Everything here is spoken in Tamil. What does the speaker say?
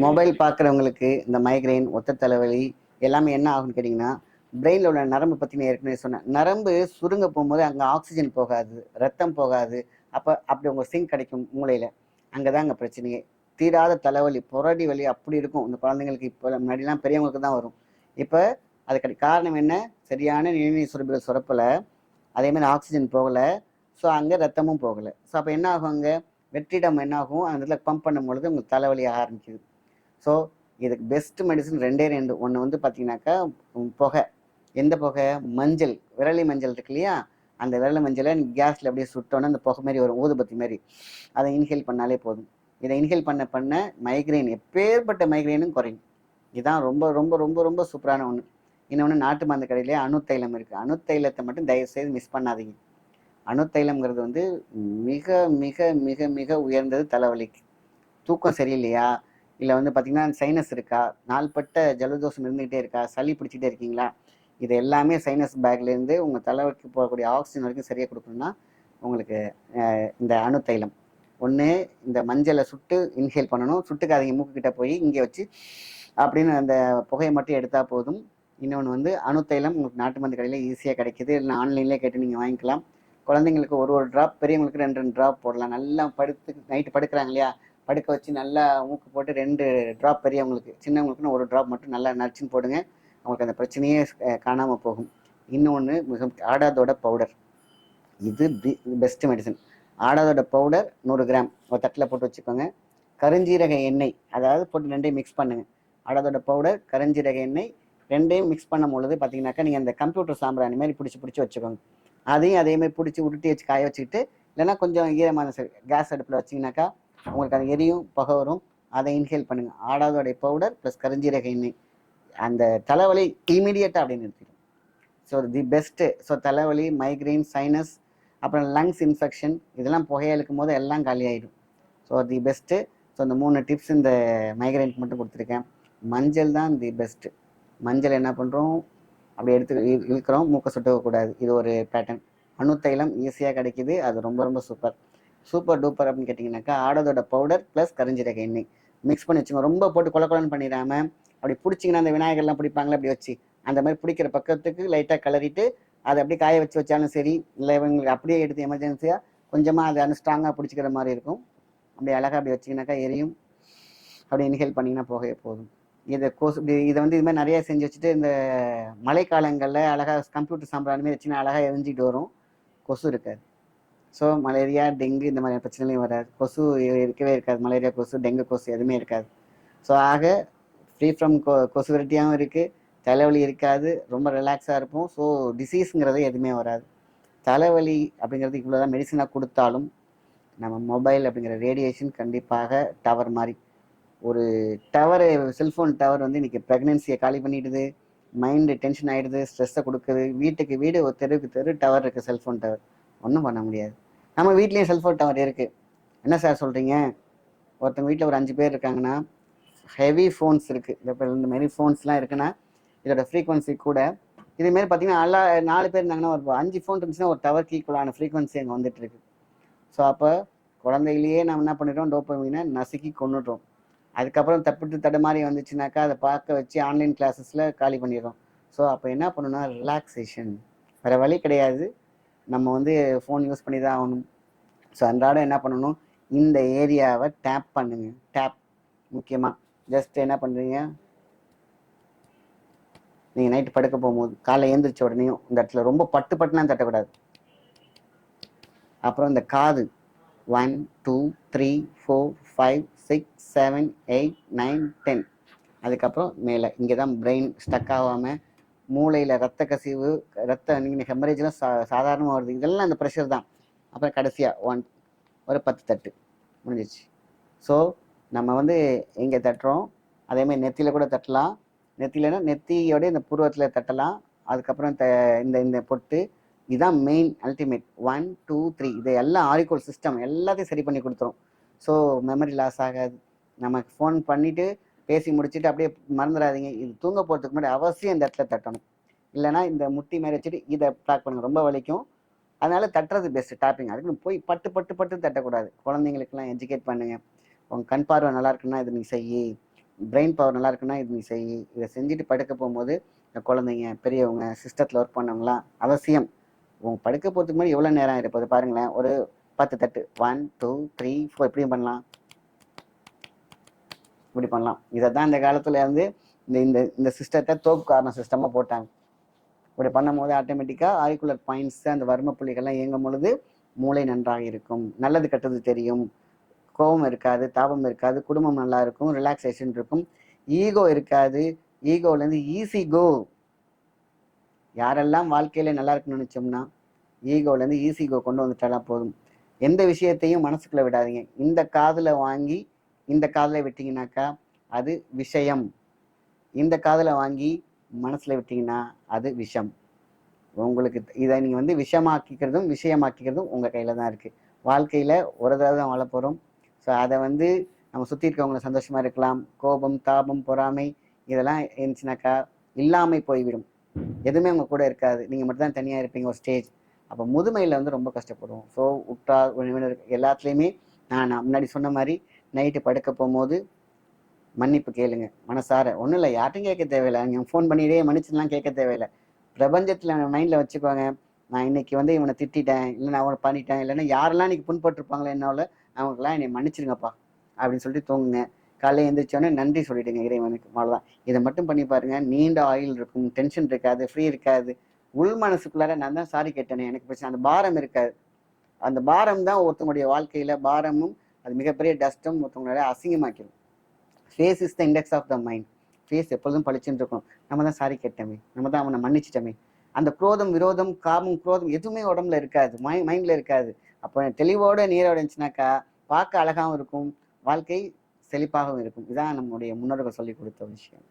மொபைல் பார்க்குறவங்களுக்கு இந்த மைக்ரைன், ஒத்த தலைவலி எல்லாமே என்ன ஆகும்னு கேட்டிங்கன்னா, பிரெயின்ல உள்ள நரம்பு பத்தி நான் ஏற்கனவே சொன்னேன். நரம்பு சுருங்க போம்போது அங்க ஆக்ஸிஜன் போகாது, ரத்தம் போகாது. அப்படி உங்க சிங்க் கிடைக்கும் மூளையில. அங்க தான் அங்க பிரச்சனையே. தீராத தலைவலி, புரடி வலி அப்படி இருக்கும். இந்த குழந்தைங்களுக்கு இப்ப முன்னாடிலாம் பெரியவங்களுக்கு தான் வரும். இப்ப அதுக்கு காரணம் என்ன? சரியான நிணநீர் சுரப்பிகள் சுரப்பல. அதே மாரி ஆக்ஸிஜன் போகல. ஸோ அங்க ரத்தமும் போகல. ஸோ அப்ப என்ன ஆகும் அங்க? வெற்றிடம் என்ன ஆகும்? அந்த இடத்துல பம்ப் பண்ணும்பொழுது உங்களுக்கு தலைவலி ஆரம்பிக்குது. ஸோ இதுக்கு பெஸ்ட் மெடிசன் 2 ஒன்று வந்து பார்த்தீங்கன்னாக்கா புகை. எந்த புகை? மஞ்சள், விரலி மஞ்சள் இருக்கு இல்லையா? அந்த விரலி மஞ்சளை கேஸில் அப்படியே சுட்டோன்னே அந்த புகை மாதிரி வரும், ஊதுபத்தி மாதிரி. அதை இன்ஹேல் பண்ணாலே போதும். இதை இன்ஹேல் பண்ண பண்ண மைக்ரைன், எப்பேற்பட்ட மைக்ரைனும் குறையும். இதுதான் ரொம்ப ரொம்ப ரொம்ப ரொம்ப சூப்பரான ஒன்று. இன்னொன்று, நாட்டு மருந்து கடையிலே அணுத்தைலம் இருக்குது. அணுத்தைலத்தை மட்டும் தயவுசெய்து மிஸ் பண்ணாதீங்க. அணுத்தைலம்ங்கிறது வந்து மிக மிக மிக மிக உயர்ந்தது தலைவலிக்கு. தூக்கம் சரியில்லையா, இல்லை வந்து பார்த்தீங்கன்னா சைனஸ் இருக்கா, நாள்பட்ட ஜலதோஷம் இருந்துகிட்டே இருக்கா, சளி பிடிச்சிட்டே இருக்கீங்களா, இது எல்லாமே சைனஸ் பேக்லேருந்து உங்கள் தலைவலிக்கு போகக்கூடிய ஆக்சிஜன் வரைக்கும் சரியாக கொடுக்கணும்னா உங்களுக்கு இந்த அணு தைலம் ஒன்று, இந்த மஞ்சளை சுட்டு இன்ஹேல் பண்ணணும். சுட்டுக்காதீங்க, மூக்குக்கிட்ட போய் இங்கே வச்சு அப்படின்னு அந்த புகையை மட்டும் எடுத்தால் போதும். இன்னொன்று வந்து அணு தைலம் உங்களுக்கு நாட்டு மருந்து கடையில் ஈஸியாக கிடைக்கிது, இல்லை ஆன்லைன்லேயே கேட்டு நீங்கள் வாங்கிக்கலாம். குழந்தைங்களுக்கு ஒரு ட்ராப், பெரியவங்களுக்கு 2 ட்ராப் போடலாம். நல்லா படுத்து நைட்டு படுக்கிறாங்க இல்லையா, படுக்க வச்சு நல்லா மூக்கு போட்டு 2 ட்ராப் பெரியவங்களுக்கு, சின்னவங்களுக்குன்னு 1 ட்ராப் மட்டும் நல்லா நச்சுன்னு போடுங்க. அவங்களுக்கு அந்த பிரச்சனையே காணாமல் போகும். இன்னொன்று, மிக ஆடாதோட பவுடர். இது பெஸ்ட் மெடிசன். ஆடாதோட பவுடர் 100 கிராம் ஒரு தட்டில் போட்டு வச்சுக்கோங்க. கருஞ்சீரக எண்ணெய், அதாவது போட்டு 2டையும் மிக்ஸ் பண்ணுங்க. ஆடாதோட பவுடர், கருஞ்சீரக எண்ணெய் 2டையும் மிக்ஸ் பண்ணும் பொழுது பார்த்தீங்கன்னாக்கா, நீங்கள் அந்த கம்ப்யூட்டர் சாம்பிராணி மாதிரி பிடிச்சி வச்சுக்கோங்க. அதையும் அதே மாதிரி பிடிச்சி உருட்டி வச்சு காய வச்சுக்கிட்டு, இல்லைன்னா கொஞ்சம் ஈரமான கேஸ் அடுப்பில் வச்சிங்கனாக்கா உங்களுக்கு அது எரியும், புகை வரும். அதை இன்ஹேல் பண்ணுங்க. ஆடாதோடைய பவுடர் ப்ளஸ் கருஞ்சீரக எண்ணெய் அந்த தலைவலி இமீடியட்டாக அப்படின்னு நிறுத்திடும். So the best. ஸோ தலைவலி, மைக்ரைன், சைனஸ், அப்புறம் லங்ஸ் இன்ஃபெக்ஷன், இதெல்லாம் புகையெழுக்கும் போது எல்லாம் காலியாகிடும். So the best. ஸோ இந்த 3 டிப்ஸ் இந்த மைக்ரைனுக்கு மட்டும் கொடுத்துருக்கேன். மஞ்சள் தான் தி பெஸ்ட்டு. மஞ்சள் என்ன பண்ணுறோம், அப்படி எடுத்து இழுக்கிறோம், மூக்கை சுட்டக்கூடாது. இது ஒரு பேட்டர்ன். அணு தைலம் ஈஸியாக கிடைக்கிது, அது ரொம்ப ரொம்ப சூப்பர். சூப்பர் டூப்பர் அப்படின்னு கேட்டிங்கனாக்கா, ஆடதோட பவுடர் ப்ளஸ் கரிஞ்சீரக எண்ணெய் மிக்ஸ் பண்ணி வச்சுக்கோங்க. ரொம்ப போட்டு கொலன்னு பண்ணிடாமல், அப்படி பிடிச்சிங்கன்னா அந்த விநாயகர்லாம் பிடிப்பாங்களே அப்படி வச்சு, அந்த மாதிரி பிடிக்கிற பக்கத்துக்கு லைட்டாக கிளறிட்டு அதை அப்படியே காய வச்சு வச்சாலும் சரி, இல்லை இவங்களுக்கு அப்படியே எடுத்து எமர்ஜென்சியாக கொஞ்சமாக அதை ஸ்ட்ராங்காக பிடிச்சிக்கிற மாதிரி இருக்கும். அப்படி அழகாக அப்படி வச்சிங்கனாக்கா எரியும். அப்படி இன்ஹேல் பண்ணிங்கன்னா போகவே போதும். இதை இதை வந்து இது மாதிரி நிறையா செஞ்சு வச்சுட்டு, இந்த மழைக்காலங்களில் அழகாக கம்ப்யூட்டர் சாம்பிராணி மாதிரி வச்சுன்னா அழகாக எரிஞ்சிட்டு வரும், கொசு இருக்காது. ஸோ மலேரியா, டெங்கு இந்த மாதிரி பிரச்சனையும் வராது. கொசு இருக்கவே இருக்காது. மலேரியா கொசு, டெங்கு கொசு எதுவுமே இருக்காது. ஸோ ஆக ஃப்ரீ ஃப்ரம் கொசு வெரைட்டியாகவும் இருக்குது, தலைவலி இருக்காது, ரொம்ப ரிலாக்ஸாக இருப்போம். ஸோ டிசீஸுங்கிறது எதுவுமே வராது. தலைவலி அப்படிங்கிறது இவ்வளோ தான் மெடிசனாக கொடுத்தாலும், நம்ம மொபைல் அப்படிங்கிற ரேடியேஷன் கண்டிப்பாக டவர் மாதிரி. ஒரு டவரு, செல்ஃபோன் டவர் வந்து இன்றைக்கி ப்ரெக்னென்சியை காலி பண்ணிவிடுது, மைண்டு டென்ஷன் ஆகிடுது, ஸ்ட்ரெஸ்ஸை கொடுக்குது. வீட்டுக்கு வீடு, ஒரு தெருவுக்கு தெரு டவர் இருக்குது, செல்ஃபோன் டவர். ஒன்றும் பண்ண முடியாது. நம்ம வீட்லேயும் செல்ஃபோன் டவர் இருக்குது. என்ன சார் சொல்கிறீங்க? ஒருத்தவங்க வீட்டில் ஒரு 5 பேர் இருக்காங்கன்னா, ஹெவி ஃபோன்ஸ் இருக்குது. இந்த மாதிரி ஃபோன்ஸ்லாம் இருக்குன்னா இதோட ஃப்ரீக்வன்சி கூட. இதுமாரி பார்த்தீங்கன்னா நல்லா 4 பேர் இருந்தாங்கன்னா ஒரு 5 ஃபோன் இருந்துச்சுன்னா ஒரு டவருக்கு ஈக்குவலான ஃப்ரீக்வன்சி அங்கே வந்துட்டுருக்கு. ஸோ அப்போ குழந்தைகளையே நம்ம என்ன பண்ணிடுறோம், டோப்பமைனை நசுக்கி கொண்டுடுறோம். அதுக்கப்புறம் தப்பிட்டு தடுமாறி வந்துச்சுனாக்கா அதை பார்க்க வச்சு ஆன்லைன் கிளாஸஸில் காலி பண்ணிடுறோம். ஸோ அப்போ என்ன பண்ணணும்னா ரிலாக்ஸேஷன், வேறு வழி கிடையாது. நம்ம வந்து ஃபோன் யூஸ் பண்ணி தான் ஆகணும். ஸோ அன்றாடம் என்ன பண்ணணும், இந்த ஏரியாவை டேப் பண்ணுங்க. டேப் முக்கியமாக ஜஸ்ட் என்ன பண்ணுறீங்க, நீங்கள் நைட்டு படுக்க போகும்போது காலை எழுந்திரிச்ச உடனேயும் இந்த இடத்துல ரொம்ப பட்டுலாம் தட்டக்கூடாது. அப்புறம் இந்த காது 1 2 3 4 5 6 7 8 9 10, அதுக்கப்புறம் மேலே இங்கே தான் பிரெயின் ஸ்டக் ஆகாமல் மூளையில் ரத்த கசிவு, நீங்கள் ஹெமரேஜ்லாம் சாதாரணமாக வருது, இதெல்லாம் அந்த ப்ரெஷர் தான். அப்புறம் கடைசியாக ஒரு 10 தட்டு முடிஞ்சிச்சு. ஸோ நம்ம வந்து எங்கே தட்டுறோம், அதேமாதிரி நெத்தியில் கூட தட்டலாம். நெத்திலனா நெத்தியோட இந்த பூர்வத்தில் தட்டலாம். அதுக்கப்புறம் இந்த இந்த பொட்டு, இதுதான் மெயின் அல்டிமேட். 1 2 3 இது எல்லாம் ஆரிக்கோல் சிஸ்டம் எல்லாத்தையும் சரி பண்ணி கொடுத்துரும். ஸோ மெமரி லாஸ் ஆகாது. நமக்கு ஃபோன் பண்ணிவிட்டு பேசி முடிச்சுட்டு அப்படியே மறந்துடாதீங்க. இது தூங்க போகிறதுக்கு முன்னாடி அவசியம் இந்த இடத்துல தட்டணும். இல்லைனா இந்த முட்டி மாதிரி வச்சுட்டு இதை ப்ளாக் பண்ணுங்க, ரொம்ப வலிக்கும். அதனால தட்டுறது பெஸ்ட். டாப்பிங் அதுக்குன்னு போய் பட்டு தட்டக்கூடாது. குழந்தைங்களுக்கெல்லாம் எஜுகேட் பண்ணுங்க. உங்கள் கண் பார்வை நல்லா இருக்குன்னா இது நீ செய்யி. பிரெயின் பவர் நல்லா இருக்குன்னா இது நீ செய். இதை செஞ்சுட்டு படுக்க போகும்போது குழந்தைங்க, பெரியவங்க, சிஸ்டத்தில் ஒர்க் பண்ணவங்களாம் அவசியம் உங்க படுக்க போகிறதுக்கு முன்னாடி எவ்வளோ நேரம் இருப்பது பாருங்களேன். ஒரு 10 தட்டு 1 2 3 4 இப்படியும் பண்ணலாம், இப்படி பண்ணலாம். இதை தான் இந்த காலத்துல இருந்து இந்த இந்த இந்த சிஸ்டத்தை தோப்பு காரணம் சிஸ்டமாக போட்டாங்க. இப்படி பண்ணும் போது ஆட்டோமேட்டிக்காக ஆரிக்குலர் பாயிண்ட்ஸ் அந்த வர்ம புள்ளிகள்லாம் இயங்கும் பொழுது மூளை நன்றாக இருக்கும், நல்லது கெட்டது தெரியும், கோபம் இருக்காது, தாபம் இருக்காது, குடும்பம் நல்லா இருக்கும், ரிலாக்ஸேஷன் இருக்கும், ஈகோ இருக்காது. ஈகோலேருந்து ஈஸி கோ. யாரெல்லாம் வாழ்க்கையில நல்லா இருக்குன்னு நினைச்சோம்னா ஈகோலேருந்து ஈஸி கோ கொண்டு வந்துட்டாலாம் போதும். எந்த விஷயத்தையும் மனசுக்குள்ள விடாதீங்க. இந்த காதில் வாங்கி இந்த காதில் விட்டீங்கன்னாக்கா அது விஷயம், இந்த காதில் வாங்கி மனசில் விட்டீங்கன்னா அது விஷம். உங்களுக்கு இதை நீங்கள் வந்து விஷமாக்கிக்கிறதும் விஷயமாக்கிக்கிறதும் உங்கள் கையில் தான் இருக்குது. வாழ்க்கையில் ஒரு தடவை தான் வாழ போகிறோம். ஸோ அதை வந்து நம்ம சுற்றி இருக்கவங்கள சந்தோஷமாக இருக்கலாம். கோபம், தாபம், பொறாமை இதெல்லாம் இருந்துச்சுனாக்கா இல்லாமல் போய்விடும். எதுவுமே உங்கள் கூட இருக்காது, நீங்கள் மட்டும் தான் தனியாக இருப்பீங்க ஒரு ஸ்டேஜ். அப்போ முதுமையில் வந்து ரொம்ப கஷ்டப்படுவோம். ஸோ உற்றார் உறவினர் எல்லாத்துலேயுமே நான் முன்னாடி சொன்ன மாதிரி நைட்டு படுக்க போகும்போது மன்னிப்பு கேளுங்க மனசார. ஒன்றும் இல்லை, யார்ட்டும் கேட்க தேவையில்லை. நீங்கள் ஃபோன் பண்ணிட்டே மன்னிச்சுலாம் கேட்க தேவையில்லை. பிரபஞ்சத்தில் மைண்டில் வச்சுக்கோங்க, நான் இன்னைக்கு வந்து இவனை திட்டேன், இல்லை நான் அவனை பண்ணிட்டேன், இல்லைன்னா யாரெல்லாம் இன்னைக்கு புண்பட்டுருப்பாங்களோ என்னால் அவங்களுக்கெல்லாம் என்னை மன்னிச்சிருங்கப்பா அப்படின்னு சொல்லிட்டு தூங்குங்க. காலையில் எழுந்திரிச்சோன்னே நன்றி சொல்லிடுங்க இறைவனுக்கு. அவ்வளோதான். இதை மட்டும் பண்ணி பாருங்க, நீண்ட ஆயுள் இருக்கும், டென்ஷன் இருக்காது, ஃப்ரீ இருக்காது. உள் மனசுக்குள்ளார நான் தான் சாரி கேட்டேனே எனக்கு பிரச்சனை, அந்த பாரம் இருக்காது. அந்த பாரம் தான் ஒருத்தவங்களுடைய வாழ்க்கையில் பாரமும் அது மிகப்பெரிய டஸ்ட்டும் ஒருத்தவங்களுடைய அசிங்கமாக்கிடும். Face is the index of the mind. Face எப்பொழுதும் பழிச்சுட்டு இருக்கணும். நம்ம தான் சாரி கேட்டோமே, நம்ம தான் அவனை மன்னிச்சிட்டோமே. அந்த குரோதம், விரோதம், காமம், குரோதம் எதுவுமே உடம்புல இருக்காது, மைண்டில் இருக்காது. அப்போ தெளிவோட நீரோட இருந்துச்சுனாக்கா பார்க்க அழகாகவும் இருக்கும், வாழ்க்கை செழிப்பாகவும் இருக்கும். இதுதான் நம்முடைய முன்னோர்கள் சொல்லி கொடுத்த விஷயம்.